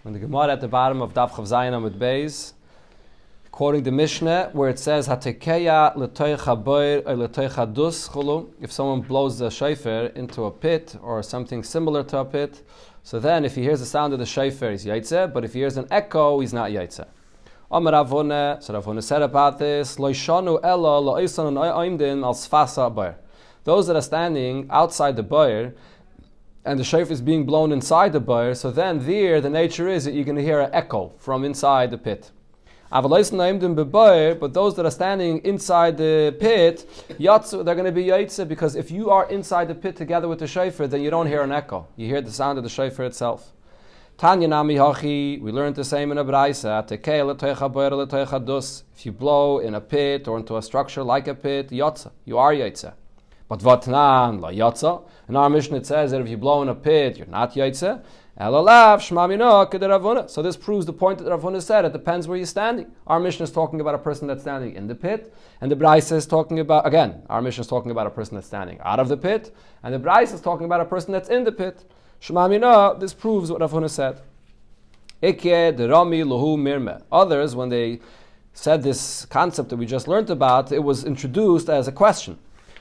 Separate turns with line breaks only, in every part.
When the Gemara at the bottom of Daf Chav Zayin Amud Beis, quoting the Mishnah where it says Hatekeya letoicha boir or letoicha dus chulu. If someone blows the shofar into a pit or something similar to a pit, so then if he hears the sound of the shofar, he's yaitze. But if he hears an echo, he's not yaitze. Amar Rav Huna, so Rav Huna said about this, Lo yishanu ela lo oisan oimdin al sfasa boir. Those that are standing outside the boir, and the shofar is being blown inside the boir, so then there the nature is that you're going to hear an echo from inside the pit. But those that are standing inside the pit, they're going to be yaitze, because if you are inside the pit together with the shofar, then you don't hear an echo. You hear the sound of the shofar itself. Tanya nami hachi, we learned the same in a braisa. If you blow in a pit or into a structure like a pit, yatsa, you are yaitze. But vatnan la yatsa. In our Mishnah it says that if you blow in a pit, you're not yaitze. So this proves the point that Rav Huna said. It depends where you're standing. Our Mishnah is talking about a person that's standing in the pit, and the Braisa is talking about, again, our Mishnah is talking about a person that's standing out of the pit, and the Braisa is talking about a person that's in the pit. This proves what Rav Huna said. Others, when they said this concept that we just learned about, it was introduced as a question.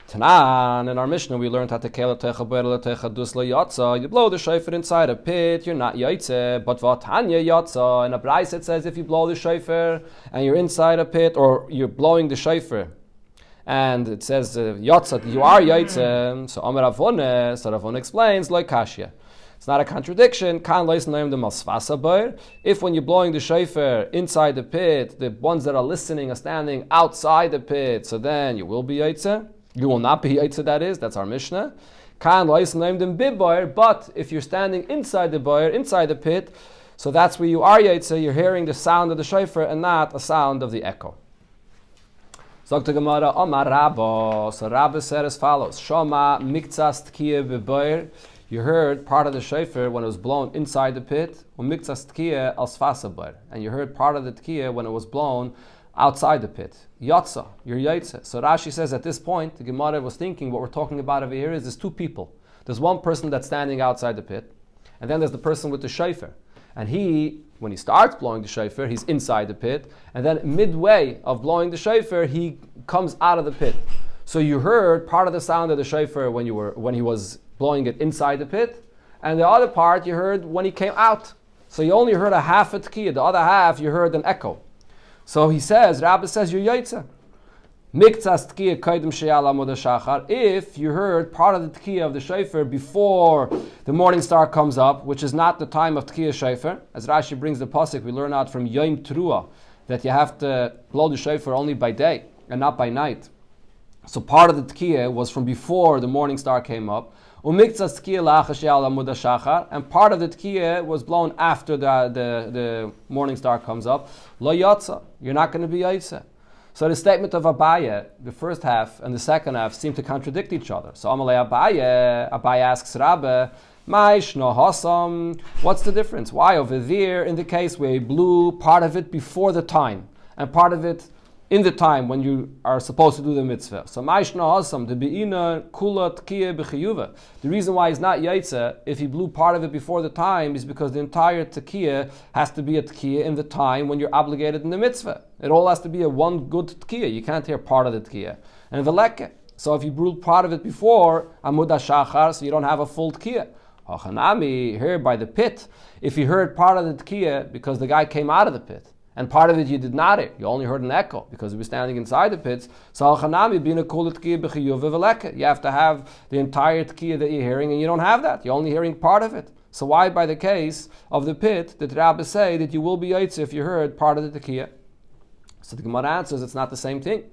Tanan, in our Mishnah, we learned how to you blow the shofar inside a pit, you're not yaitze. But vatanya yatsa, in a Braisa it says if you blow the shofar and you're inside a pit, or you're blowing the shofar, and it says yatsa, you are yaitze. So Amar Rav Huna, so Rav Huna explains like kashya. It's not a contradiction. If when you're blowing the shofar inside the pit, the ones that are listening are standing outside the pit, so then you will be yaitze. You will not be yaitze, that is. That's our Mishnah. But if you're standing inside the boir, inside the pit, so that's where you are yaitze. You're hearing the sound of the shofar and not a sound of the echo. Zok to Gemara, Omar Rabba. So Rabba said as follows: Shoma miktsas tkiya b'boir. You heard part of the shofar when it was blown inside the pit. Miktsas tkiya al sfasa boir. And you heard part of the tkiya when it was blown outside the pit. Yatsa, you're yaitze. So Rashi says at this point, the Gemara was thinking what we're talking about over here is there's two people. There's one person that's standing outside the pit, and then there's the person with the shofar. And he, when he starts blowing the shofar, he's inside the pit, and then midway of blowing the shofar, he comes out of the pit. So you heard part of the sound of the shofar when he was blowing it inside the pit, and the other part you heard when he came out. So you only heard a half a tkiyah, the other half you heard an echo. So he says, Rabbi says, you're yaitze. Miktsas tkiyah kaidem sheyal amud hashachar. If you heard part of the tkiyah of the shofar before the morning star comes up, which is not the time of tkiyah shofar, as Rashi brings the pasuk, we learn out from Yom Teruah that you have to blow the shofar only by day and not by night. So part of the tkiyah was from before the morning star came up. And part of the tkiyah was blown after the morning star comes up. Lo yatsa, you're not going to be yaitze. So the statement of Abaye, the first half and the second half, seem to contradict each other. So Amalei Abaye asks Rabbe, what's the difference? Why over there in the case where he blew part of it before the time and part of it in the time when you are supposed to do the mitzvah? So the reason why he's not yaitze if he blew part of it before the time is because the entire tkiyah has to be a tkiyah in the time when you're obligated in the mitzvah. It all has to be a one good tkiyah. You can't hear part of the tkiyah. And veleke. So if you blew part of it before amud hashachar, so you don't have a full tkiyah. Hachanami, here by the pit, if you heard part of the tkiyah because the guy came out of the pit, and part of it you did not hear, you only heard an echo because he was standing inside the pits. So you have to have the entire tkiyah that you're hearing, and you don't have that. You're only hearing part of it. So why, by the case of the pit, did Rabbi say that you will be yaitze if you heard part of the tkiyah? So the Gemara answers it's not the same thing.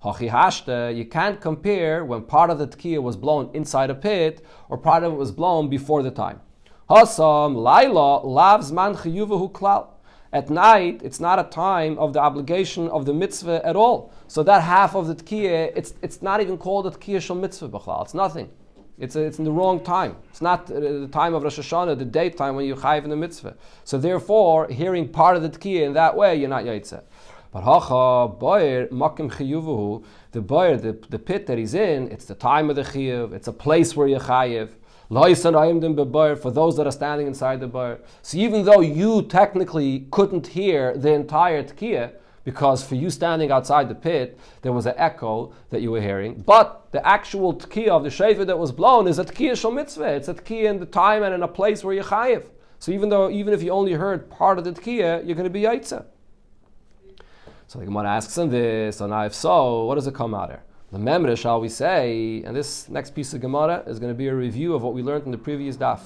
You can't compare when part of the tkiyah was blown inside a pit or part of it was blown before the time. Hasam laila lavs man chiyuvahu klal. At night, it's not a time of the obligation of the mitzvah at all. So that half of the tkiyah, it's not even called a tkiyah shel mitzvah b'chlal. It's nothing. It's in the wrong time. It's not the time of Rosh Hashanah, the daytime when you chayiv in the mitzvah. So therefore, hearing part of the tkiyah in that way, you're not yaitze. But hacha boir makim chiyuvuhu, the boir, the pit that he's in, it's the time of the chiyuv. It's a place where you're chayiv. For those that are standing inside the bar. So even though you technically couldn't hear the entire tkiyah, because for you standing outside the pit, there was an echo that you were hearing, but the actual tkiyah of the shofar that was blown is a tkiyah shel mitzvah. It's a tkiyah in the time and in a place where you're chayiv. So even if you only heard part of the tkiyah, you're going to be yaitza. So the Gemara asks him this, so now if so, what does it come out here? The memra, shall we say, and this next piece of Gemara is going to be a review of what we learned in the previous daf.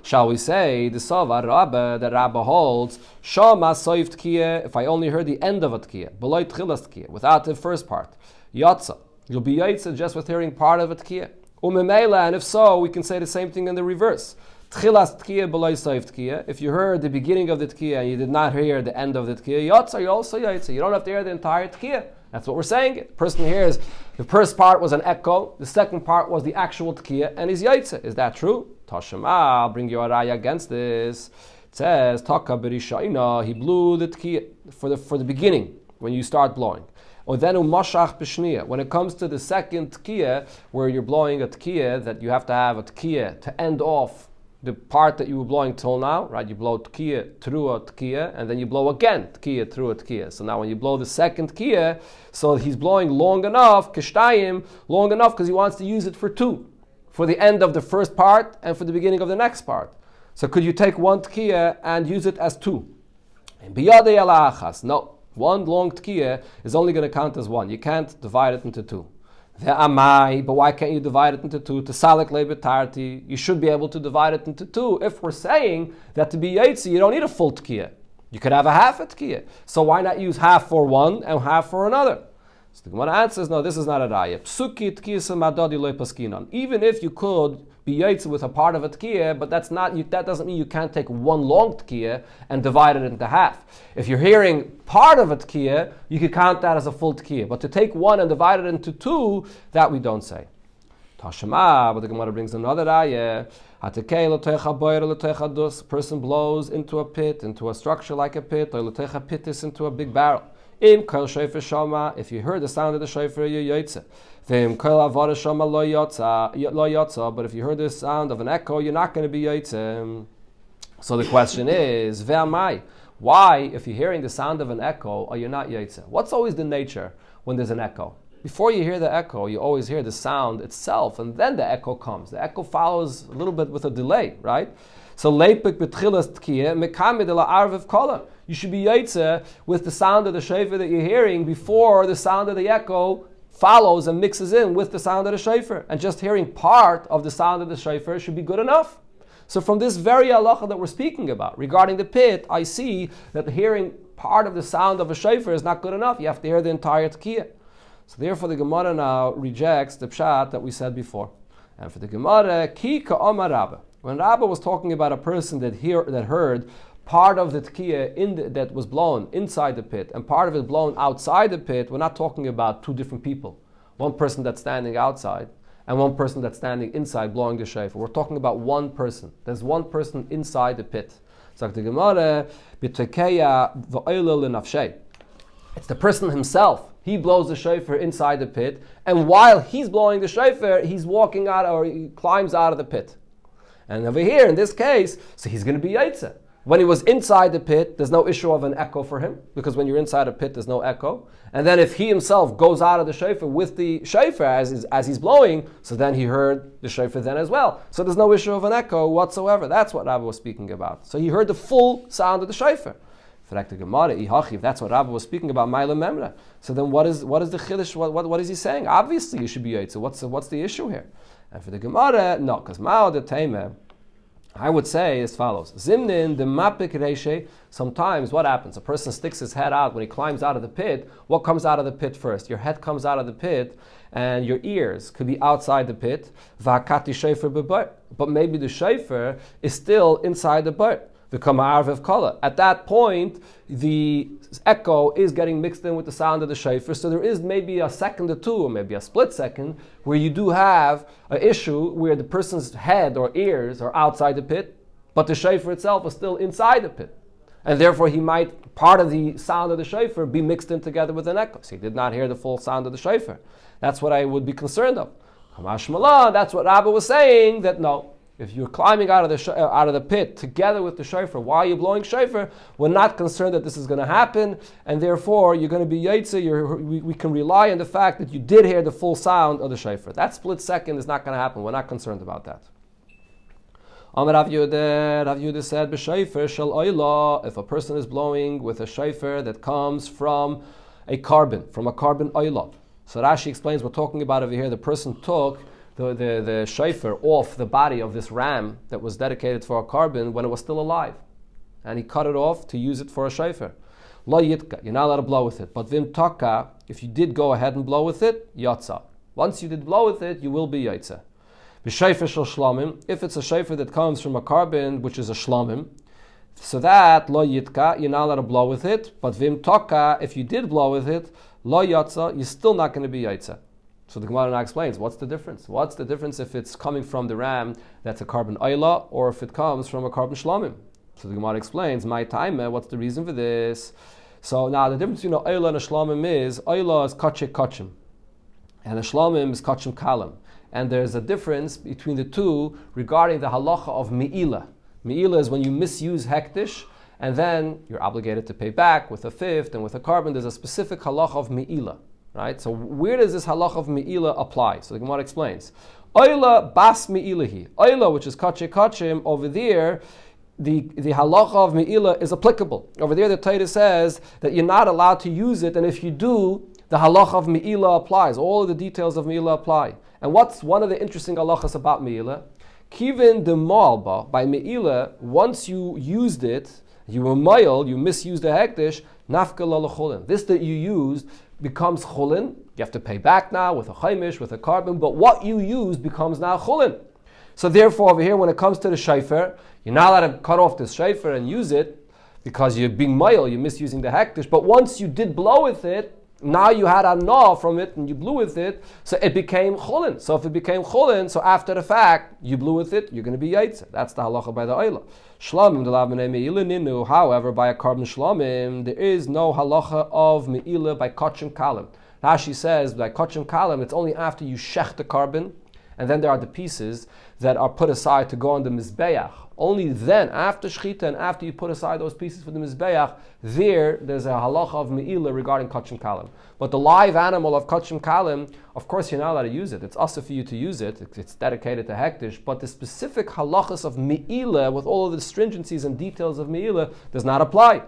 Shall we say, the Sava Rabba, that Rabba holds, Shama Soif Tkiyah, if I only heard the end of a Tkiyah, Beloy Tchilas Tkiyah, without the first part, Yatza, you'll be Yatza just with hearing part of a Tkiyah. Umemela, and if so, we can say the same thing in the reverse. Tchilas Tkiyah, Beloy Soif Tkiyah, if you heard the beginning of the Tkiyah and you did not hear the end of the Tkiyah, Yatza, you're also Yatza. You don't have to hear the entire Tkiyah. That's what we're saying. The person hears the first part was an echo, the second part was the actual Tkiyah, and he's Yatza. Is that true? Tashema, I'll bring you a raya against this. It says, Taka b'rishaina, he blew the tkiyah for the beginning, when you start blowing. Or then umashach b'shniya. When it comes to the second tkiyah, where you're blowing a tkiyah, that you have to have a tkiyah to end off the part that you were blowing till now, right? You blow tkiyah through a tkiyah, and then you blow again tkiyah through a tkiyah. So now when you blow the second tkiyah, so he's blowing long enough, kishtayim, long enough because he wants to use it for two. For the end of the first part and for the beginning of the next part. So could you take one tkiyah and use it as two? No, one long tkiyah is only going to count as one. You can't divide it into two. But why can't you divide it into two? To salik lebetarti, you should be able to divide it into two. If we're saying that to be yaitzi, you don't need a full tkiyah. You could have a half a tkiyah. So why not use half for one and half for another? So the Gemara answers, no, this is not a raya. Psuki tkiyah madadi loy paskinon. Even if you could be yaitz with a part of a tkiyah, but that doesn't mean you can't take one long tkiyah and divide it into half. If you're hearing part of a tkiyah, you could count that as a full tkiyah. But to take one and divide it into two, that we don't say. Tashema, but the Gemara brings another raya. A person blows into a pit, into a structure like a pit, or pitis into a big barrel. If you heard the sound of the shofar, you're yotze. But if you heard the sound of an echo, you're not going to be yotze. So the question is, why, if you're hearing the sound of an echo, are you not yotze? What's always the nature when there's an echo? Before you hear the echo, you always hear the sound itself, and then the echo comes. The echo follows a little bit with a delay, right? So leipik betchilas tkiyah mekamid ela arviv kola. You should be yaitze with the sound of the shofar that you're hearing before the sound of the echo follows and mixes in with the sound of the shofar. And just hearing part of the sound of the shofar should be good enough. So from this very halacha that we're speaking about regarding the pit, I see that hearing part of the sound of a shofar is not good enough. You have to hear the entire tkiyah. So therefore the Gemara now rejects the pshat that we said before. And for the Gemara, ki ka'amar Rabba. When Rabba was talking about a person that heard part of the tkiyah that was blown inside the pit and part of it blown outside the pit, we're not talking about two different people. One person that's standing outside and one person that's standing inside blowing the shofar. We're talking about one person. There's one person inside the pit. So the Gemara, it's the person himself. He blows the shofar inside the pit, and while he's blowing the shofar, he's walking out or he climbs out of the pit. And over here, in this case, so he's going to be yaitze. When he was inside the pit, there's no issue of an echo for him, because when you're inside a pit, there's no echo. And then if he himself goes out of the shofar with the shofar as he's blowing, so then he heard the shofar then as well. So there's no issue of an echo whatsoever. That's what Rabbi was speaking about. So he heard the full sound of the shofar. If that's what Rabbi was speaking about, Maila Memra. So then what is the chiddush? What is he saying? Obviously you should be yaitze. What's the issue here? And for the Gemara, no, because Mao de Teime, I would say as follows. Zimnin the mapik reishe. Sometimes what happens? A person sticks his head out when he climbs out of the pit. What comes out of the pit first? Your head comes out of the pit, and your ears could be outside the pit. V'akati shofar b'bar. But maybe the shofar is still inside the bar. At that point, the echo is getting mixed in with the sound of the shofar, so there is maybe a second or two, or maybe a split second, where you do have an issue where the person's head or ears are outside the pit, but the shofar itself is still inside the pit. And therefore part of the sound of the shofar be mixed in together with an echo. So he did not hear the full sound of the shofar. That's what I would be concerned of. That's what Rabbi was saying, that no. If you're climbing out of the pit together with the shofar while you're blowing shofar, we're not concerned that this is going to happen, and therefore you're going to be yaitze. We can rely on the fact that you did hear the full sound of the shofar. That split second is not going to happen. We're not concerned about that. Rav Yehuda said, "B'shofar shel oila." If a person is blowing with a shofar that comes from a carbon oila. So Rashi explains, we're talking about over here, the person took the shofar off the body of this ram that was dedicated for a carbon when it was still alive. And he cut it off to use it for a shofar. Lo yitka, you're not allowed to blow with it. But vim taka, if you did go ahead and blow with it, yatsa. Once you did blow with it, you will be yaitza. B'shofar shel shlamim, if it's a shofar that comes from a carbon, which is a shlamim, so that lo yitka, you're not allowed to blow with it. But vim taka, if you did blow with it, lo yatsa, you're still not going to be yaitza. So the Gemara now explains, what's the difference? What's the difference if it's coming from the ram that's a carbon oila, or if it comes from a carbon shlamim? So the Gemara explains, my time, what's the reason for this? So now the difference between oila and a shlamim is, oila is kachik kachim, and a shlamim is kachim kalam. And there's a difference between the two regarding the halacha of me'ila. Me'ila is when you misuse hektish, and then you're obligated to pay back with a fifth and with a carbon. There's a specific halacha of me'ila, right? So where does this halacha of me'ila apply? So the Gemara explains. Oila bas me'ilahi. Oila, which is kachim kachim, over there, the halacha of me'ila is applicable. Over there the Torah says that you're not allowed to use it, and if you do, the halacha of me'ila applies. All of the details of me'ila apply. And what's one of the interesting halachas about me'ila? Kivin de malba, by me'ila, once you used it, you were mayil, you misused the hektish, nafka la chulin. This that you used becomes chulin. You have to pay back now with a chaimish, with a carbon, but what you used becomes now chulin. So therefore over here, when it comes to the shofar, you're not allowed to cut off this shofar and use it because you're being mayil, you're misusing the hektish, but once you did blow with it, now you had a na from it and you blew with it, so it became chulin. So if it became chulin, so after the fact, you blew with it, you're going to be yaitze. That's the halacha by the oila. Shlamim delav b'nei me'ila ninu. However, by a carbon shlamim, there is no halacha of me'ila by kachim kalim. Rashi says, by kachim kalim, it's only after you shech the carbon, and then there are the pieces that are put aside to go on the mizbeach. Only then, after shechita and after you put aside those pieces for the mizbeach, there's a halacha of me'ila regarding kachim kalim. But the live animal of kachim kalim, of course you're not allowed to use it. It's asa for you to use it. It's dedicated to hektish. But the specific halachas of me'ila, with all of the stringencies and details of me'ila, does not apply.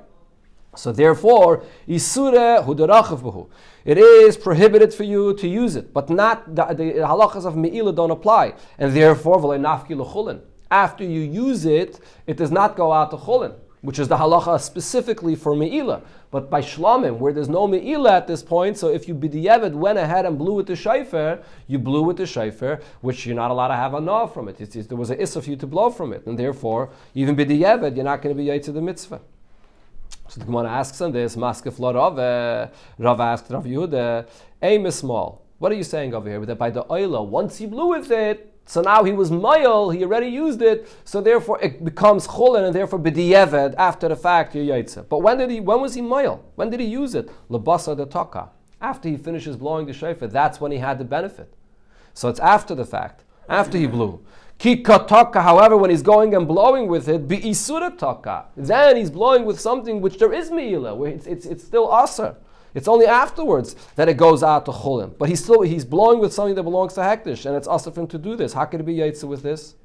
So therefore, isure hudarachav b'hu. It is prohibited for you to use it, but not the halachas of me'ila don't apply. And therefore, v'lei nafki l'chulin. After you use it, it does not go out to chulin, which is the halacha specifically for me'ila. But by shlamim, where there's no me'ila at this point, so if you b'diavad went ahead and blew with the shofar, you blew with the shofar, which you're not allowed to have a na from it. There was an issa for you to blow from it, and therefore, even b'diavad, you're not going to be yaitz the mitzvah. So the Gemara asks on this, Maskef lo Rav. Rav asked Rav Yehuda, aim is small. What are you saying over here? That by the oila, once he blew with it, so now he was mayil, he already used it, so therefore it becomes chulin, and therefore b'diavad, after the fact, you're yaitze. But when was he mayil? When did he use it? Lebasa de taka. After he finishes blowing the shofar, that's when he had the benefit. So it's after the fact, after he blew. Ki kataka, however, when he's going and blowing with it, bi isura taka, then he's blowing with something which there is meila, where it's still aser. It's only afterwards that it goes out to chulin. But he's blowing with something that belongs to hektish, and it's aser for him to do this. How could it be yaitze with this?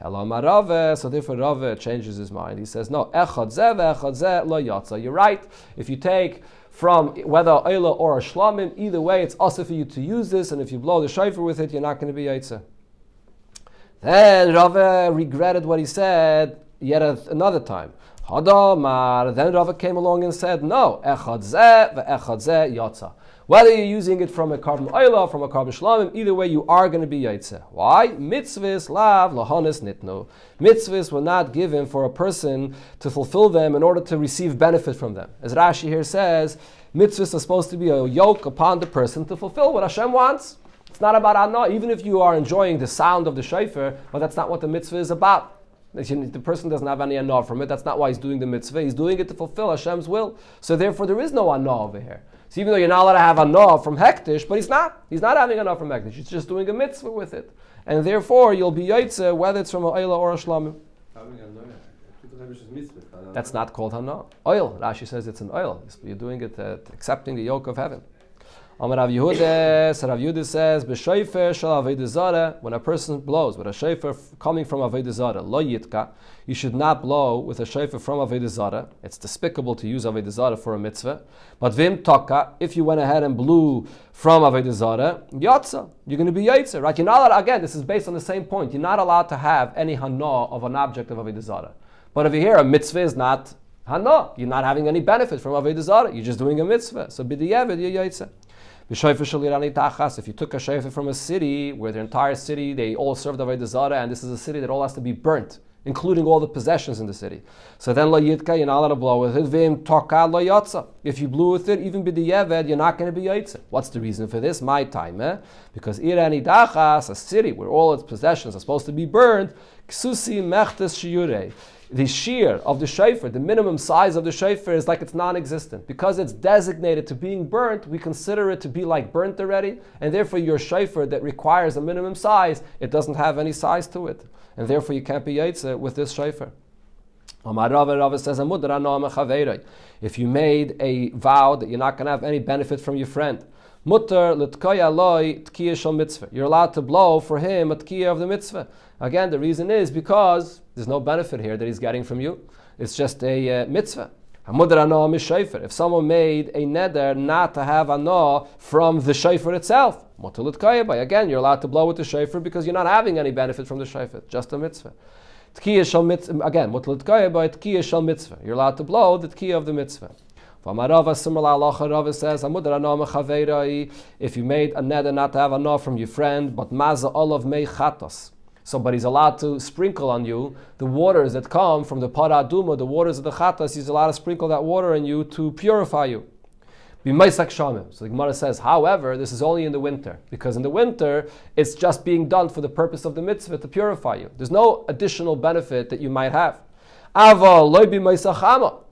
So therefore Rave changes his mind. He says, no, echad zeh ve'echad zeh lo yatsa. You're right. If you take from whether oila or a shlamim, either way, it's aser for you to use this, and if you blow the shofar with it, you're not going to be yaitze. Then Rava regretted what he said yet another time. Hadamar. Then Rava came along and said, no, echad zeh ve'echad zeh yatsa. Whether you're using it from a carbon oila, from a carbon shlamim, either way you are going to be yaitze. Why? Mitzvahs lav lahanis nitnu. Mitzvahs were not given for a person to fulfill them in order to receive benefit from them. As Rashi here says, mitzvahs are supposed to be a yoke upon the person to fulfill what Hashem wants. It's not about anah, even if you are enjoying the sound of the shofar, but that's not what the mitzvah is about. The person doesn't have any anah from it. That's not why he's doing the mitzvah. He's doing it to fulfill Hashem's will. So therefore there is no anah over here. So even though you're not allowed to have anah from hektish, but he's not having anah from hektish. He's just doing a mitzvah with it. and therefore you'll be yaitze whether it's from an oil or a shlamim. That's not called hana. Oil, Rashi says it's an oil. You're doing it, accepting the yoke of heaven. Amar Rav Yehuda, Rav Yehuda says, "B'shayfer shel avodah zarah." When a person blows with a shayfer coming from avodah zarah, lo yitka, you should not blow with a shayfer from avodah zarah. It's despicable to use avodah zarah for a mitzvah. But vim taka, if you went ahead and blew from avodah zarah, yatsa, you're going to be yaitzer, right? You're not allowed, again, this is based on the same point. You're not allowed to have any hana of an object of avodah zarah. But over here, a mitzvah is not hana. You're not having any benefit from avodah zarah. You're just doing a mitzvah. So b'diavad, you're yaitzer. If you took a shayfer from a city where the entire city, they all served avodah zarah, and this is a city that all has to be burnt, including all the possessions in the city. So then lo yidka, you're not allowed to blow with it. Vim toka lo yotza. If you blew with it, even b'diavad, you're not going to be yaitza. What's the reason for this? My time, because irani dachas, a city where all its possessions are supposed to be burned, ksusi mechtes shiure. The shiur of the shayfer, the minimum size of the shayfer, is like it's non-existent. Because it's designated to being burnt, we consider it to be like burnt already, and therefore your shayfer that requires a minimum size, it doesn't have any size to it. And therefore you can't be yaitze with this shayfer. Rava says, if you made a vow that you're not going to have any benefit from your friend, mutter l'tkaya loy tkiya shel mitzvah. You're allowed to blow for him a tkiya of the mitzvah. Again, the reason is because there's no benefit here that he's getting from you. It's just a mitzvah. If someone made a neder not to have anah from the shayfer itself, mutter l'tkaya by. Again, you're allowed to blow with the shayfer because you're not having any benefit from the shayfer. Just a mitzvah. Tkiya shel mitzvah. Again, mutter l'tkaya by tkiya shel mitzvah. You're allowed to blow the tkiya of the mitzvah. Rava, similar halacha, Rava says, if you made a neder not to have anah from your friend, but maza olav mei chatos, so but he's allowed to sprinkle on you the waters that come from the para aduma, the waters of the chatos, he's allowed to sprinkle that water on you to purify you. So the Gemara says, however, this is only in the winter, because in the winter it's just being done for the purpose of the mitzvah to purify you. There's no additional benefit that you might have.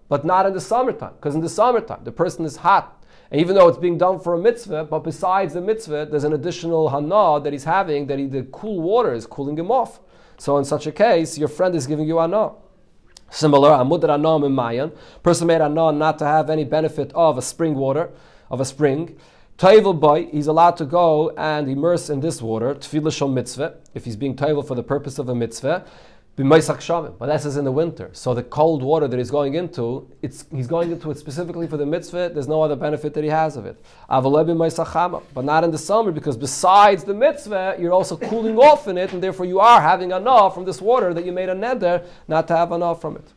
But not in the summertime, because in the summertime the person is hot, and even though it's being done for a mitzvah, but besides the mitzvah there's an additional hana that he's having, that the cool water is cooling him off. So in such a case, your friend is giving you hana. Similar, amud hana mimayan, person made hana not to have any benefit of a spring water, of a spring. Toivel boy, he's allowed to go and immerse in this water, tefillah shel mitzvah, if he's being toivel for the purpose of a mitzvah. But that's in the winter. So the cold water that he's going into, he's going into it specifically for the mitzvah. There's no other benefit that he has of it. But not in the summer, because besides the mitzvah, you're also cooling off in it, and therefore you are having anah from this water that you made a neder not to have anah from it.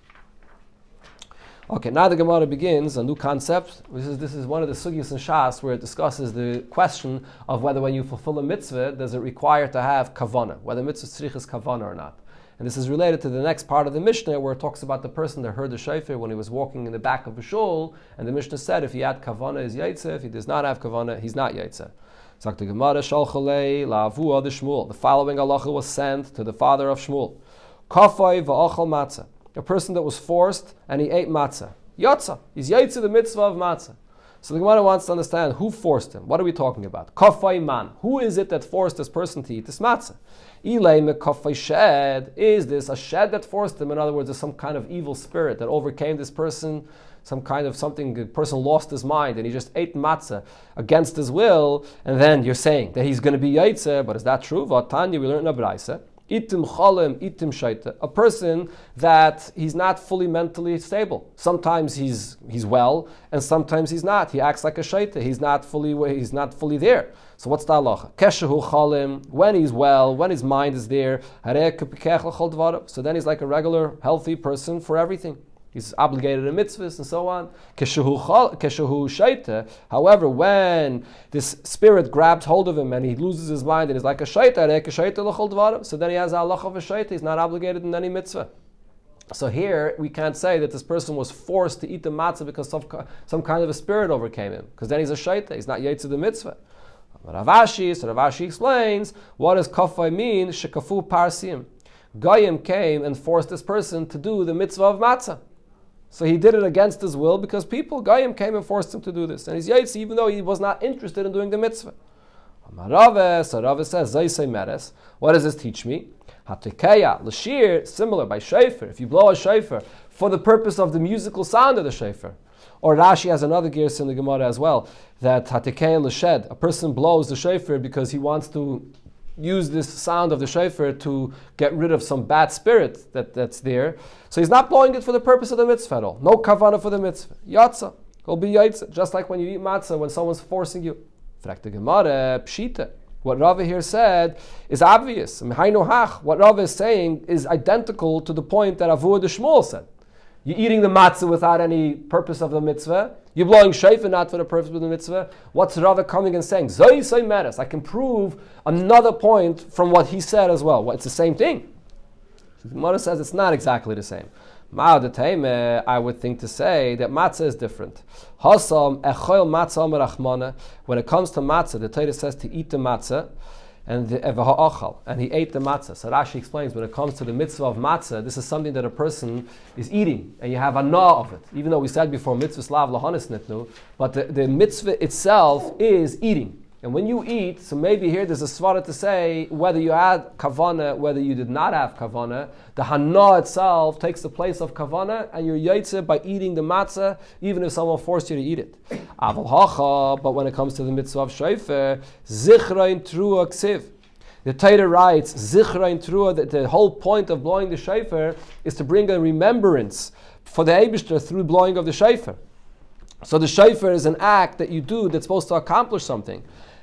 Okay, now the Gemara begins a new concept. This is one of the sugyas in Shas where it discusses the question of whether when you fulfill a mitzvah, does it require to have kavanah, whether mitzvah tzrich is kavanah or not. And this is related to the next part of the Mishnah where it talks about the person that heard the shofar when he was walking in the back of the shul, and the Mishnah said if he had kavanah, he's yaitze. If he does not have kavanah, he's not yaitze. The following halacha was sent to the father of Shmuel. Kafai va'achal matzah. A person that was forced and he ate matzah. Yatza. He's yaitze the mitzvah of matzah. So the Gemara wants to understand who forced him. What are we talking about? Kafai man. Who is it that forced this person to eat this matzah? Ilay me kafai shed. Is this a shed that forced him? In other words, there's some kind of evil spirit that overcame this person, some kind of something, the person lost his mind and he just ate matzah against his will, and then you're saying that he's going to be yaitze, but is that true? Vatanya, we learn in a braisa. Itim chalem, itim shaita. A person that he's not fully mentally stable. Sometimes he's well, and sometimes he's not. He acts like a shaita. He's not fully there. So what's the halacha? Keshehu chalem, when he's well, when his mind is there. So then he's like a regular, healthy person for everything. He's obligated to mitzvahs and so on. Keshehu shaita. However, when this spirit grabs hold of him and he loses his mind and is like a shaita, so then he has a halacha of a shaita. He's not obligated in any mitzvah. So here we can't say that this person was forced to eat the matzah because some kind of a spirit overcame him, because then he's a shaita. He's not yaitz the mitzvah. Ravashi explains, what does kafai mean? Shekafu parsim. Goyim came and forced this person to do the mitzvah of matzah. So he did it against his will because Goyim came and forced him to do this. And he's yaitz even though he was not interested in doing the mitzvah. So Rava says, Zaysay Meres. What does this teach me? Hatekeya, l'shir, similar by shofar. If you blow a shofar for the purpose of the musical sound of the shofar. Or Rashi has another gears in the Gemara as well, that hatekeya l'shed, a person blows the shofar because he wants to use this sound of the shofar to get rid of some bad spirit that's there. So he's not blowing it for the purpose of the mitzvah at all. No kavanah for the mitzvah. Yatsa. Will be yaitza. Just like when you eat matzah, when someone's forcing you. Frag the Gemara, pshita. What Rava here said is obvious. What Rava is saying is identical to the point that Avur the Shmuel said. You're eating the matzah without any purpose of the mitzvah. You're blowing shofar not for the purpose of the mitzvah. What's Rava coming and saying? Zoy soy meres. I can prove another point from what he said as well. Well, it's the same thing. The Gemara says it's not exactly the same. I would think to say that matzah is different. Hasam echoil matzah merachmana. When it comes to matzah, the Torah says to eat the matzah, and he ate the matzah. So Rashi explains when it comes to the mitzvah of matzah, this is something that a person is eating, and you have a na of it. Even though we said before mitzvah slav lahanis nitnu, but the mitzvah itself is eating. And when you eat, so maybe here there's a svara to say whether you had kavana, whether you did not have kavana, the hana itself takes the place of kavana, and you're yaitze by eating the matzah, even if someone forced you to eat it. Aval hacha, but when it comes to the mitzvah of shofar, zichrain trua ksiv. The Torah writes, zichrain trua, that the whole point of blowing the shofar is to bring a remembrance for the Eibishter through blowing of the shofar. So the shofar is an act that you do that's supposed to accomplish something.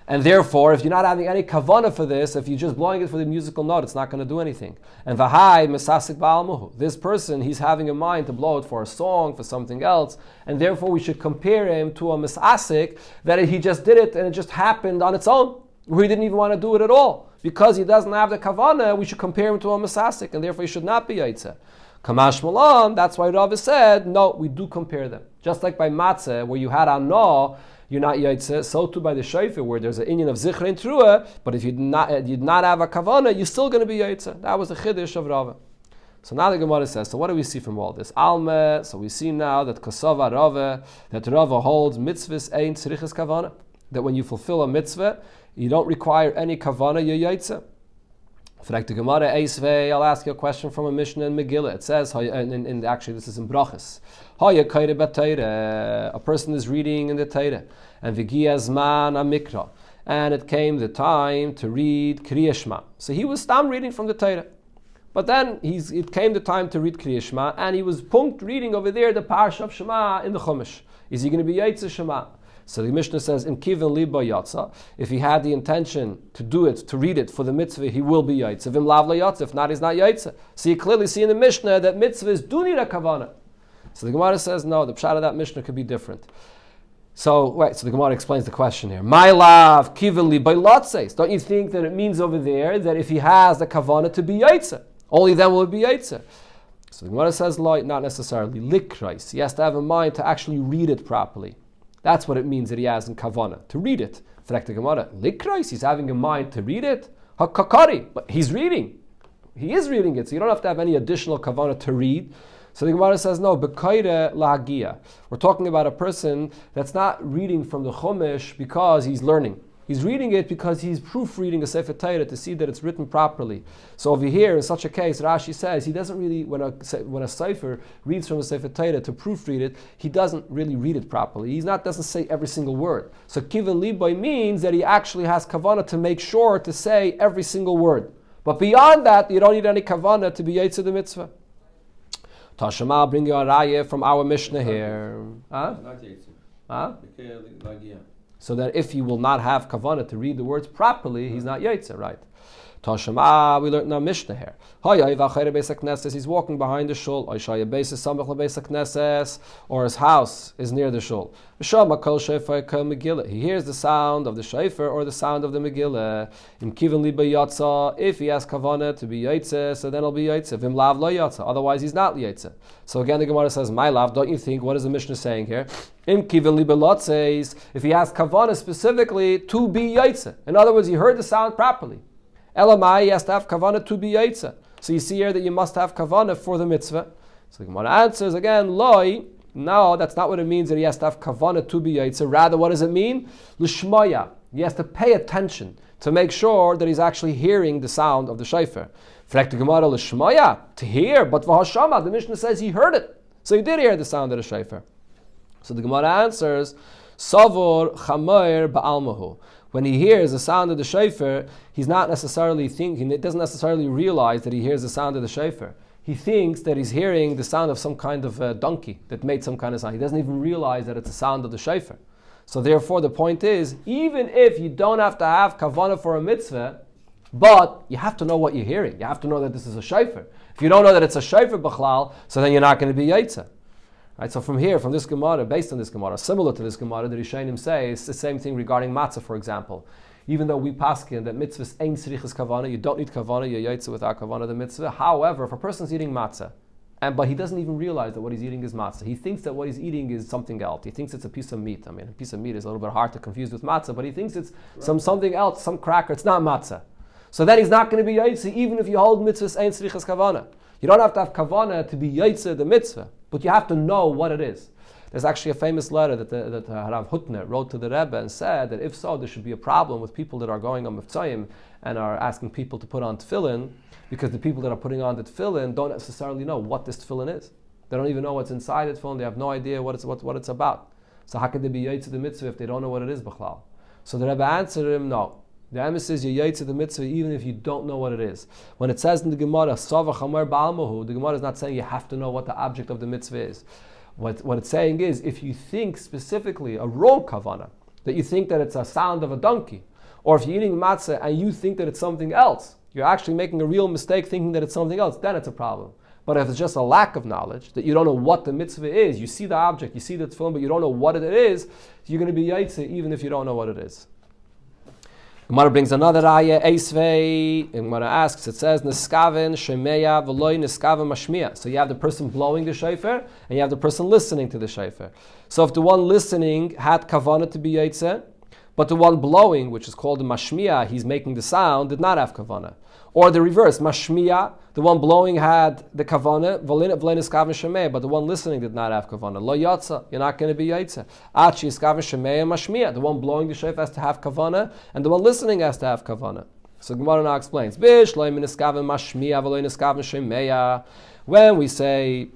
And therefore, if you're not having any kavanah for this, if you're just blowing it for the musical note, it's not going to do anything. And v'hai mesasik ba'almuhu. This person, he's having a mind to blow it for a song, for something else, and therefore we should compare him to a mesasik that he just did it and it just happened on its own, where he didn't even want to do it at all. Because he doesn't have the kavanah, we should compare him to a mesasik, and therefore he should not be yaitze. Kamash malam, that's why Rava said, no, we do compare them. Just like by matzah, where you had anah, you're not yaitze, so too by the shofar, where there's an inyan of zichra and trua, but if you did not have a kavana, you're still going to be yaitze. That was the chiddush of Rava. So now the Gemara says, so what do we see from all this? Alme, so we see now that kasava Rava, that Rava holds mitzvahs ein tzrichas kavana, that when you fulfill a mitzvah, you don't require any kavana, you're yaitze. The Gemara Eisvei, I'll ask you a question from a Mishnah in Megillah. It says, and actually this is in Brachas, a person is reading in the Torah, and v'giyazman amikra, and it came the time to read Kriya Shema. So he was stam reading from the Torah, but then it came the time to read Kriya Shema, and he was punkt reading over there the Parsha of Shema in the Chumash. Is he going to be Yaitze Shema? So the Mishnah says, in Kiven Liba Yatza, if he had the intention to do it, to read it for the mitzvah, he will be Yaitze. Vim Lav Yatza, if not, he's not Yaitze. So you clearly see in the Mishnah that mitzvahs do need a kavana. So the Gemara says, no, the pshat of that Mishnah could be different. So the Gemara explains the question here. My love, Kiven Liba Yatzes. Don't you think that it means over there that if he has the kavana to be Yaitze, only then will it be Yaitze? So the Gemara says, not necessarily. Likrais. He has to have a mind to actually read it properly. That's what it means that he has in kavana, to read it. Frek the Gemara, likrais, he's having a mind to read it. Hakakari, but he's reading. He is reading it, so you don't have to have any additional kavana to read. So the Gemara says, no, bekaire lahagia. We're talking about a person that's not reading from the Chumash because he's learning. He's reading it because he's proofreading a Sefer Torah to see that it's written properly. So over here, in such a case, Rashi says he doesn't really, when a Sefer reads from a Sefer Torah to proofread it, he doesn't really read it properly. He doesn't say every single word. So Kiven Liboy means that he actually has kavanah to make sure to say every single word. But beyond that, you don't need any kavanah to be Yetzer the mitzvah. Tashema, I'll bring you a raya from our Mishnah here. So that if he will not have kavanah to read the words properly, he's not yaitzer, right? Tashema, we learned in our Mishnah here. He's walking behind the shul, or his house is near the shul. He hears the sound of the shofar or the sound of the Megillah. If he has kavanah to be yaitzer, so then he'll be yaitzer. Otherwise, he's not yaitzer. So again, the Gemara says, "My love, don't you think? What is the Mishnah saying here? If he has kavanah specifically to be yaitzer, in other words, he heard the sound properly. Elamai, he has to have kavanah to be yaitzer. So you see here that you must have kavanah for the mitzvah. So the Gemara answers again, loi. No, that's not what it means that he has to have kavanah to be yaitzer. Rather, what does it mean? L'shmaya. He has to pay attention to make sure that he's actually hearing the sound of the shofar. Fragt the Gemara l'shmaya, to hear, but v'hashama, the Mishnah says he heard it. So he did hear the sound of the shofar. So the Gemara answers, Savor chamer ba'almahu. When he hears the sound of the shofar, he's not necessarily thinking, it doesn't necessarily realize that he hears the sound of the shofar. He thinks that he's hearing the sound of some kind of donkey that made some kind of sound. He doesn't even realize that it's the sound of the shofar. So therefore the point is, even if you don't have to have kavanah for a mitzvah, but you have to know what you're hearing. You have to know that this is a shofar. If you don't know that it's a shofar b'chlal, so then you're not going to be yaitza. Right, so from here, from this Gemara, based on this Gemara, similar to this Gemara, the Rishonim say it's the same thing regarding matzah, for example. Even though we paskin that mitzvahs ain't tzrichas kavanah, you don't need kavanah, you're yaitza without kavanah the mitzvah. However, if a person's eating matzah, but he doesning even realize that what he's eating is matzah, he thinks that what he's eating is something else. He thinks it's a piece of meat. I mean, a piece of meat is a little bit hard to confuse with matzah, but he thinks it's something else, some cracker. It's not matzah. So then he's not going to be yaitza, even if you hold mitzvahs ain't tzrichas kavanah. You don't have to have kavanah to be yaitza the mitzvah, but you have to know what it is. There's actually a famous letter that Rav Hutner wrote to the Rebbe and said that if so, there should be a problem with people that are going on Mivtzayim and are asking people to put on tefillin, because the people that are putting on the tefillin don't necessarily know what this tefillin is. They don't even know what's inside the tefillin. They have no idea what it's about. So how could they be yaitza the mitzvah if they don't know what it is b'chlal? So the Rebbe answered him, no. The emes is you're yaitza the mitzvah even if you don't know what it is. When it says in the Gemara, Sava Chamer Ba'almahu, the Gemara is not saying you have to know what the object of the mitzvah is. What it's saying is, if you think specifically a wrong kavanah, that you think that it's a sound of a donkey, or if you're eating matzah and you think that it's something else, you're actually making a real mistake thinking that it's something else, then it's a problem. But if it's just a lack of knowledge, that you don't know what the mitzvah is, you see the object, you see the tefillin, but you don't know what it is, you're going to be yaitza even if you don't know what it is. Gemara brings another ayah, Eisvei. Gemara asks, it says, Neskaven shemeya v'loi neskaven mashmiya. So you have the person blowing the shofar, and you have the person listening to the shofar. So if the one listening had kavanah to be yaitze, but the one blowing, which is called the mashmiya, he's making the sound, did not have kavanah. Or the reverse, mashmiya, the one blowing had the kavanah, v'loi neskaven shemeya, but the one listening did not have kavanah. Lo yatsa, you're not going to be yaitze. Achi neskaven shemeya mashmiya, the one blowing the shofar has to have kavanah, and the one listening has to have kavanah. So Gemara now explains, Bish lo neskaven mashmiya v'loi neskaven shemeya. When we say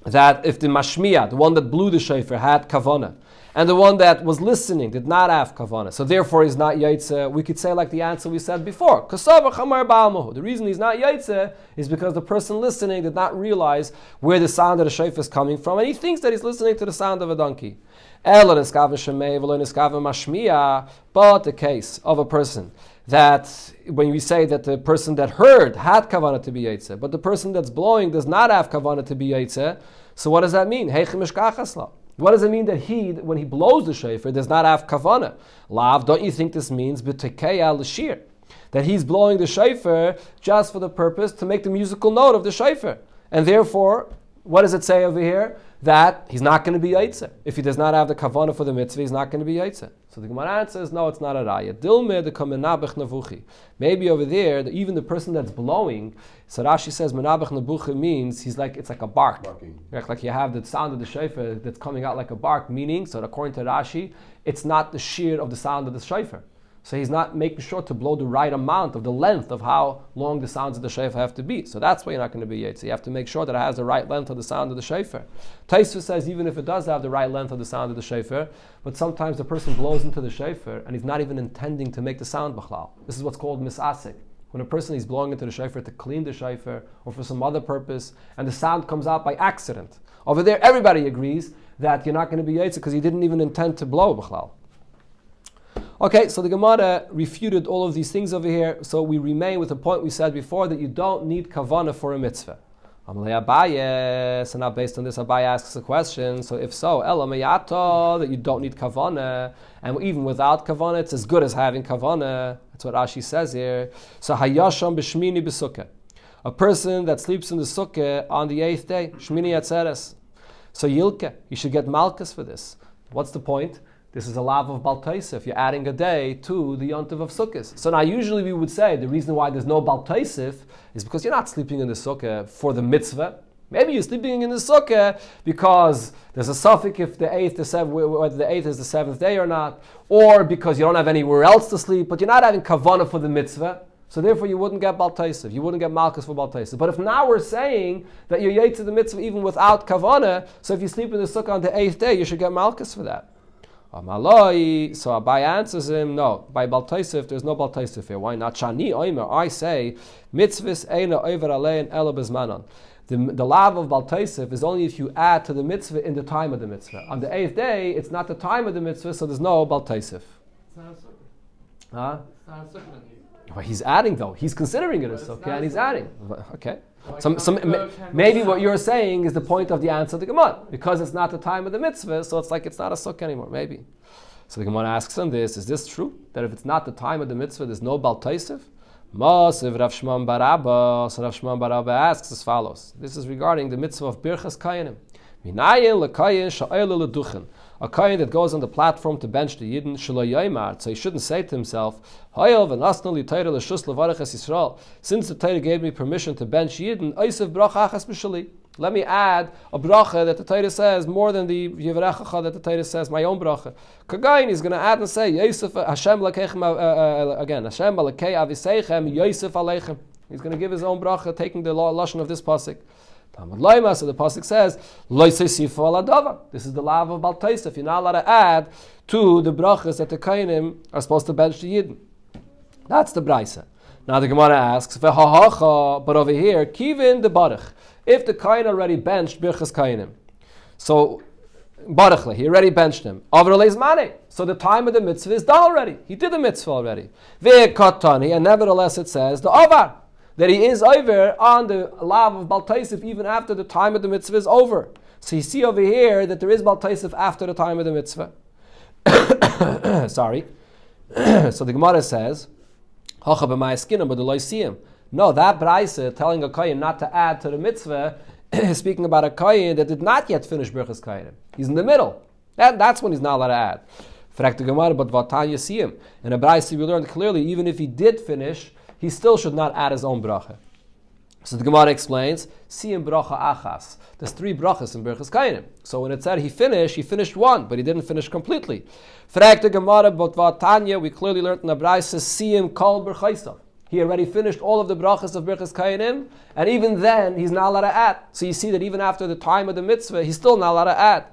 that if the mashmiya, the one that blew the shofar, had kavanah, and the one that was listening did not have kavanah, so therefore he's not yaitze, we could say like the answer we said before. The reason he's not yaitze is because the person listening did not realize where the sound of the shofar is coming from, and he thinks that he's listening to the sound of a donkey. But the case of a person that, when we say that the person that heard had kavanah to be yaitze, but the person that's blowing does not have kavanah to be yaitze, so what does that mean? What does it mean that he, when he blows the shofar, does not have kavanah? Lav, don't you think this means b'tekeya l'shir? That he's blowing the shofar just for the purpose to make the musical note of the shofar. And therefore, what does it say over here? That he's not going to be yaitze. If he does not have the kavanah for the mitzvah, he's not going to be yaitze. So the Gemara answers, no, it's not a raya. Dilme de kamenabech navuchi. Maybe over there, even the person that's blowing, so Rashi says menabech navuchi means it's like a bark. Like you have the sound of the shofar that's coming out like a bark, meaning, so according to Rashi, it's not the shiur of the sound of the shofar. So he's not making sure to blow the right amount of the length of how long the sounds of the shofar have to be. So that's why you're not going to be yaitze. You have to make sure that it has the right length of the sound of the shofar. Taisva says even if it does have the right length of the sound of the shofar, but sometimes the person blows into the shofar and he's not even intending to make the sound b'chlal. This is what's called misasik. When a person is blowing into the shofar to clean the shofar or for some other purpose, and the sound comes out by accident. Over there, everybody agrees that you're not going to be yaitze because you didn't even intend to blow b'chlal. Okay, so the Gemara refuted all of these things over here, so we remain with the point we said before that you don't need kavanah for a mitzvah. Amalei Abaye, so now based on this, Abaye asks a question, so if so, Ela Meyato, that you don't need kavanah, and even without kavanah, it's as good as having kavanah. That's what Rashi says here. So Hayasham b'shmini b'sukkah, a person that sleeps in the sukkah on the 8th day, Shmini Atzeres. So Yilke, you should get malchus for this. What's the point? This is a lav of Bal Taisif. You're adding a day to the Yontiv of Sukkot. So now usually we would say the reason why there's no Bal Taisif is because you're not sleeping in the Sukkah for the mitzvah. Maybe you're sleeping in the sukkah because there's a suffix if the eighth is whether the eighth is the seventh day or not, or because you don't have anywhere else to sleep, but you're not having kavanah for the mitzvah, so therefore you wouldn't get baltaisiv, you wouldn't get malchus for baltaisiv. But if now we're saying that you're yait to the mitzvah even without kavanah, so if you sleep in the sukkah on the eighth day, you should get malchus for that. Amaloi, so Abai answers him, no, by baltaisiv, there's no baltaisiv here. Why not? Shani oimer, I say, mitzvahs eina over alein ela bezmanon. The lav of baltaisiv is only if you add to the mitzvah in the time of the mitzvah. On the eighth day, it's not the time of the mitzvah, so there's no baltaisiv. It's not a sukkah. Huh? It's not a sukkah. Well, he's adding though. He's considering it a sukkah, and he's adding. Okay. Maybe what you're saying is the point of the answer to the Gemara. Because it's not the time of the mitzvah, so it's like it's not a sukkah anymore. Maybe. So the Gemara asks him this: is this true? That if it's not the time of the mitzvah, there's no baltaisiv? Masiv Rav Shimon bar Abba. So Rav Shimon bar Abba asks as follows. This is regarding the mitzvah of Birchas Kayanim. Minayin lekayin sha'ayla leduchen. A kayin that goes on the platform to bench the Yidden, shelo yaimar. So he shouldn't say to himself, Hayel v'nasna li Torah l'shus levarach es Yisrael. Since the Torah gave me permission to bench Yidden, Eisev bracha achas b'shali. Let me add a bracha that the Torah says more than the Yivarechacha that the Torah says, my own bracha. Kagayin, he's going to add and say, Yosef, Hashem lakeichem, again, Hashem lakei aviseichem, Yosef aleichem. He's going to give his own bracha, taking the lashon of this pasuk. Talmud Laima, so the pasuk says, Lo seisifu ala davar. This is the law of baltaisiv. You're not allowed to add to the brachas that the kainim are supposed to bench the Yidden. That's the braisa. Now the Gemara asks, but over here, kivin the baruch. If the kain already benched birchas kainim, so baruchle, he already benched him. So the time of the mitzvah is done already. He did the mitzvah already. Ve'katani, and nevertheless it says the avar, that he is over on the lav of baltaisiv even after the time of the mitzvah is over. So you see over here that there is baltaisiv after the time of the mitzvah. Sorry. So the Gemara says, Hacha b'ma'askinam, but the loisiyim. No, that braisa telling a kohen not to add to the mitzvah is speaking about a kohen that did not yet finish birchas kohenim. He's in the middle. That's when he's not allowed to add. Frag the Gemara, but vatanya see him. In a braisa we learned clearly, even if he did finish, he still should not add his own bracha. So the Gemara explains, siyim bracha achas. There's 3 brachas in birchas kohenim. So when it said he finished one, but he didn't finish completely. Frag the Gemara, but vatanya, we clearly learned in the braisa, siyim kol berchaisav. He already finished all of the brachas of Birchas Kayanim, and even then, he's not allowed to add. So you see that even after the time of the mitzvah, he's still not allowed to add.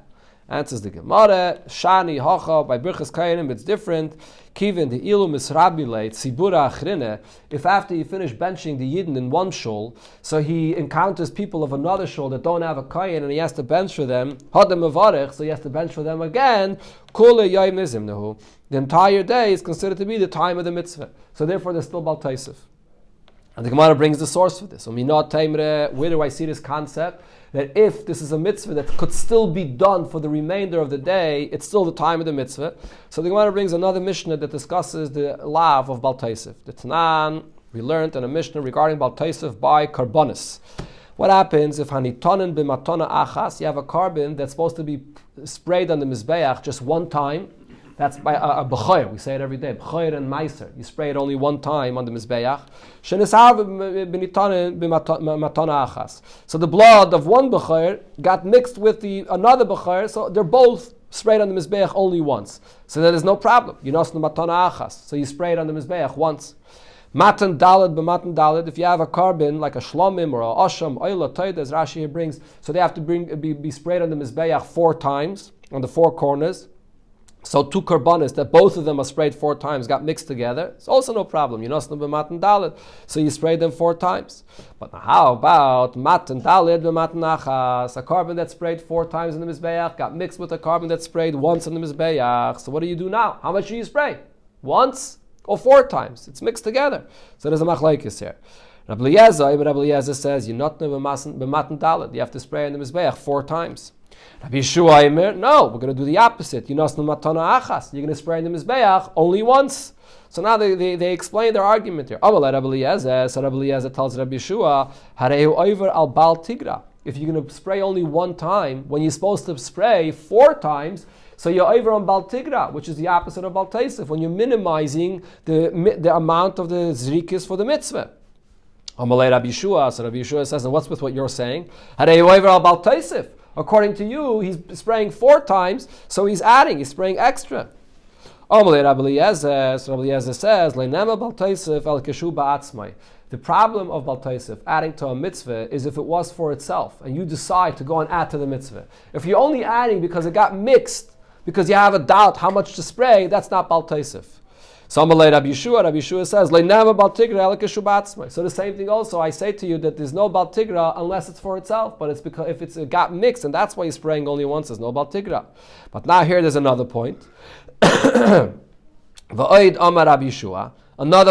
Answers the Gemara, Shani, Hacha, by Birchas Kayanim, it's different. Kivin, the Ilu Misrabile, Tzibura Achrine, if after you finish benching the Yidden in one shul, so he encounters people of another shul that don't have a Kayan, and he has to bench for them, Hadam Avarech, so he has to bench for them again, Kule Yayim Nizim Nehu. The entire day is considered to be the time of the mitzvah. So therefore there's still baltaisiv. And the Gemara brings the source for this. Where do I see this concept? That if this is a mitzvah that could still be done for the remainder of the day, it's still the time of the mitzvah. So the Gemara brings another Mishnah that discusses the lav of baltaisiv. The Tanan, we learned in a Mishnah regarding baltaisiv by karbonis. What happens if hanitonin b'matona achas, you have a carbon that's supposed to be sprayed on the mizbeach just one time. That's by a b'choyer. We say it every day. B'choyer and meiser. You spray it only one time on the mizbeach. So the blood of one b'choyer got mixed with another b'choyer. So they're both sprayed on the mizbeach only once. So there is no problem. You know, matana achas. So you spray it on the mizbeach once. Matan dalad b'matan dalad. If you have a carbon like a shlomim or a osham, oila toid, as Rashi here brings, so they have to be sprayed on the mizbeach 4 times on the 4 corners. So 2 karbanis that both of them are sprayed 4 times got mixed together. It's also no problem. You know, matan dalid, so you spray them 4 times. But now how about matan dalid b'matan achas? A carbon that's sprayed 4 times in the mizbeach got mixed with a carbon that's sprayed once in the mizbeach. So what do you do now? How much do you spray? Once or 4 times? It's mixed together. So there's a machlekes here. Rabbi Eliezer says you not b'matan dalid. You have to spray in the mizbeach 4 times. Rabbi Yeshua, no, we're going to do the opposite. You're going to spray in the mizbeach only once. So now they explain their argument here. So Rabbi Eliezer tells Rabbi Yeshua, al bal tigra. If you're going to spray only one time, when you're supposed to spray 4 times, so you're over on bal tigra, which is the opposite of bal taisif, when you're minimizing the amount of the zrikis for the mitzvah. Amalei Rabbi Yeshua. So Rabbi Yeshua says, and what's with what you're saying? Harei oiver al bal taisif. According to you, he's spraying 4 times, so he's spraying extra. Amalei Rabbi Eliezer. So Rabbi Eliezer says, Leinema bal taisif el keshu ba'atzmai. The problem of bal taisif, adding to a mitzvah, is if it was for itself, and you decide to go and add to the mitzvah. If you're only adding because it got mixed, because you have a doubt how much to spray, that's not bal taisif. So Rabbi Yeshua says, so the same thing also, I say to you that there's no bal tigra unless it's for itself, but it's because if it got mixed, and that's why you're spraying only once, there's no bal tigra. But now here there's another point. Another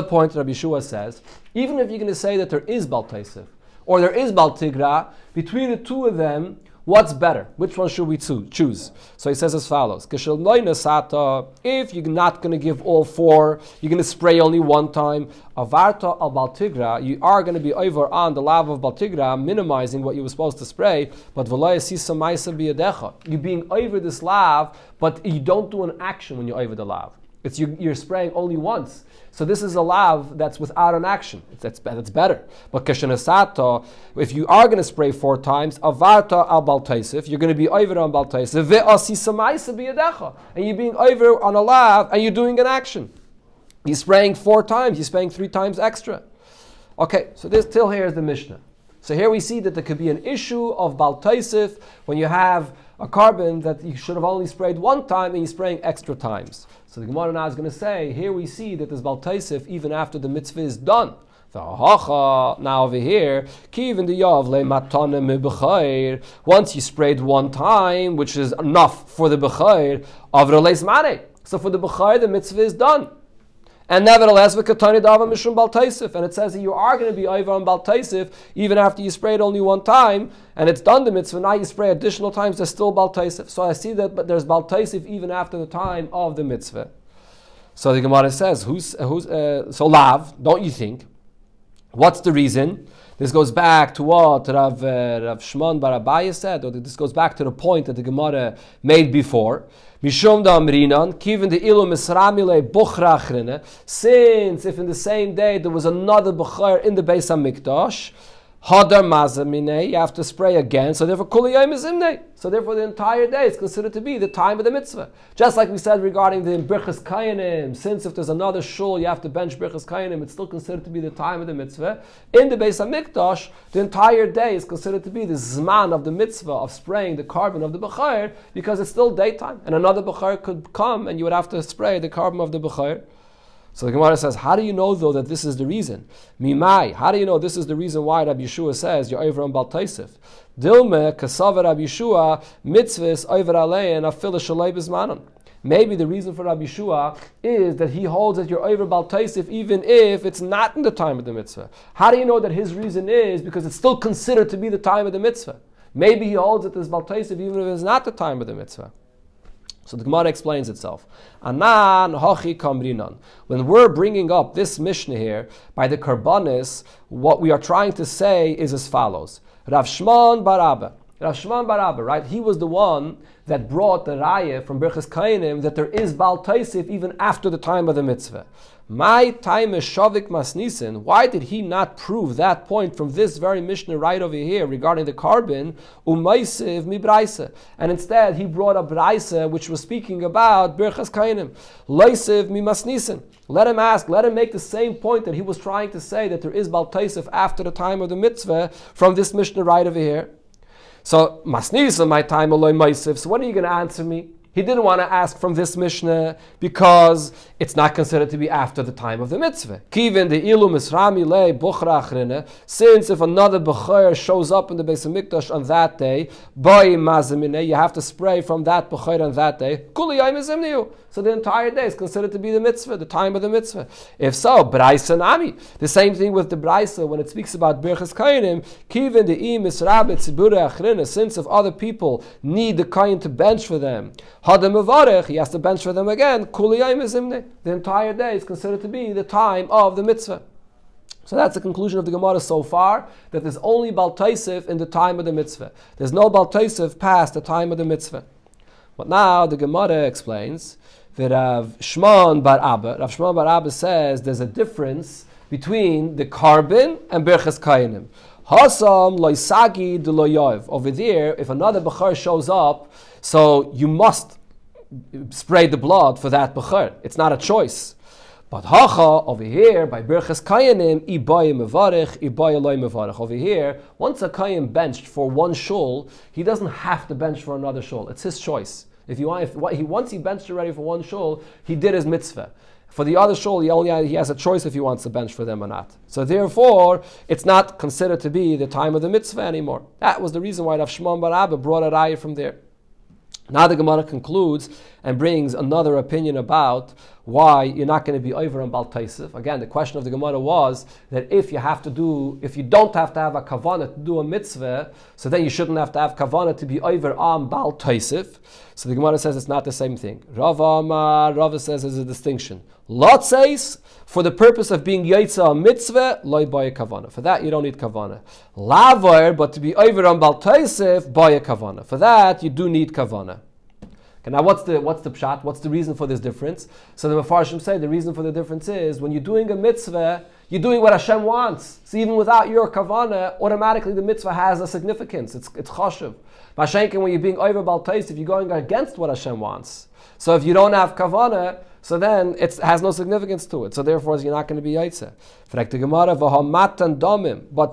point Rabbi Yeshua says, even if you're going to say that there is bal taisif, or there is bal tigra, between the two of them, what's better? Which one should we choose? So he says as follows. If you're not going to give all 4, you're going to spray only 1 time, avarta al bal tigra, you are going to be over on the lav of bal tigra, minimizing what you were supposed to spray, but you're being over this lav, but you don't do an action when you're over the lav. It's you're spraying only once. So this is a lav that's without an action. That's better. But kashenasato, if you are going to spray 4 times, avarta al bal taisif, you're going to be over on bal taisif, and you're being over on a lav, and you're doing an action. You're spraying 4 times, you're spraying 3 times extra. Okay, so this till here is the Mishnah. So here we see that there could be an issue of bal taisif when you have a carbon that you should have only sprayed 1 time and you're spraying extra times. So the Gemara now is going to say, here we see that there's bal taisif even after the mitzvah is done. Now over here, once you sprayed 1 time, which is enough for the b'chayr, so for the b'chayr the mitzvah is done. And nevertheless, and it says that you are going to be over on bal taisif even after you sprayed only 1 time, and it's done the mitzvah. Now you spray additional times, there's still bal taisif. So I see that, but there's bal taisif even after the time of the mitzvah. So the Gemara says, so lav? Don't you think? What's the reason? This goes back to what Rav Shimon bar Abaye said, or this goes back to the point that the Gemara made before. Mishum da amrinan, kiven de ilu misramile buchra achrine, since if in the same day there was another buchar in the Beis HaMikdash, hadar mazamine, you have to spray again, so therefore kuli yom is imnei. So therefore the entire day is considered to be the time of the mitzvah. Just like we said regarding the Birchas Kayanim, since if there's another shul you have to bench Birchas Kayanim, it's still considered to be the time of the mitzvah. In the Beis HaMikdash, the entire day is considered to be the zman of the mitzvah of spraying the carbon of the b'chayr, because it's still daytime, and another b'chayr could come and you would have to spray the carbon of the b'chayr. So the Gemara says, how do you know though that this is the reason? Mimai, how do you know this is the reason why Rabbi Yeshua says you're over on bal taisif? Dilme kasava Rabbi Yeshua mitzvahs over alein afil shalei bizmanon. Maybe the reason for Rabbi Yeshua is that he holds that you're over bal taisif even if it's not in the time of the mitzvah. How do you know that his reason is because it's still considered to be the time of the mitzvah? Maybe he holds that there's bal taisif even if it's not the time of the mitzvah. So the Gemara explains itself. Anan hachi kamrinan. When we're bringing up this Mishnah here by the Karbanis, what we are trying to say is as follows. Rav Shimon bar Abba, right? He was the one that brought the raya from Birchas Kainim that there is bal taisif even after the time of the mitzvah. My time is shavik masnisen. Why did he not prove that point from this very Mishnah right over here regarding the carbon umaysiv mi braisa? And instead he brought a braisa which was speaking about Birchas Kainim. Leisiv mi masnisen. Let him make the same point that he was trying to say that there is bal taisif after the time of the mitzvah from this Mishnah right over here. So masnisa my time aloy maisiv. So what are you going to answer me? He didn't want to ask from this Mishnah because it's not considered to be after the time of the mitzvah. Kivin the ilu misrami le buchra achrine. Since if another buchar shows up in the Beis HaMikdash on that day, boy mazamine, you have to spray from that buchar on that day. Kuli yom izimniu. So the entire day is considered to be the mitzvah, the time of the mitzvah. If so, braisa nami. The same thing with the braisa when it speaks about birchas kainim. Kivin the im misrabet tzibura achrine. Since if other people need the kain to bench for them, hadam avarech, he has to bench for them again. Kuli yom izimne. The entire day is considered to be the time of the mitzvah. So that's the conclusion of the Gemara so far, that there's only bal taisif in the time of the mitzvah. There's no bal taisif past the time of the mitzvah. But now the Gemara explains that Rav Shimon bar Abba says there's a difference between the carbon and Birchas Kayanim. Hasam loisagi de loyav. Over there, if another bechor shows up, so you must spray the blood for that bechor. It's not a choice. But hacha, over here, by Birchas Kayanim, ibaya mevarich, ibaya loy mevarich. Over here, once a Kayim benched for one shul, he doesn't have to bench for another shul. It's his choice. Once he benched already for one shul, he did his mitzvah. For the other shul, he has a choice if he wants to bench for them or not. So therefore, it's not considered to be the time of the mitzvah anymore. That was the reason why Rav Shimon bar Abba brought a raya from there. Now the Gemara concludes and brings another opinion about why you're not going to be over on Bal Taisif. Again, the question of the Gemara was that if you don't have to have a kavanah to do a mitzvah, so then you shouldn't have to have kavanah to be over on Bal Taisif. So the Gemara says it's not the same thing. Rava says there's a distinction. Lot says, for the purpose of being Yaitza mitzvah, loy buy a kavanah. For that, you don't need kavanah. Lavar, but to be over on Bal Taisif, buy a kavanah. For that, you do need kavanah. Okay, now what's the pshat? What's the reason for this difference? So the Mefarshim say the reason for the difference is when you're doing a mitzvah, you're doing what Hashem wants. So even without your kavanah, automatically the mitzvah has a significance. It's chashuv. Mashenkin, when you're being over Bal Taisif, you're going against what Hashem wants. So if you don't have kavanah, so then it has no significance to it. So therefore, you're not going to be yaitze. But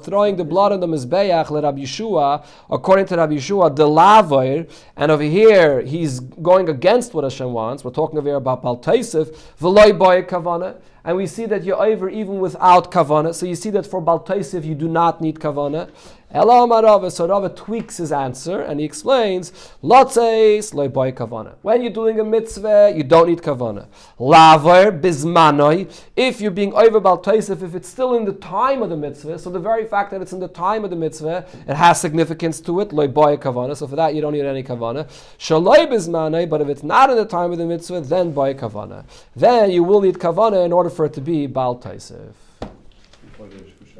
throwing the blood on the mizbeach le Rabbi Yeshua, according to Rabbi Yeshua, the lavair, and over here he's going against what Hashem wants. We're talking over here about Bal Taisif, v'loy boy kavana, and we see that you're over even without kavana. So you see that for Bal Taisif you do not need kavana. So Rava tweaks his answer and he explains, Lotzeis loy boy kavana. When you're doing a mitzvah, you don't need kavana. Lavar bizmanoi. If you're being over Bal Taisif, if it's still in the time of the mitzvah, so the very fact that it's in the time of the mitzvah, it has significance to it. Loy boy kavana. So for that you don't need any kavana. Shaloi bizmanoi. But if it's not in the time of the mitzvah, then boy kavana. Then you will need kavana in order for it to be Bal Taisif.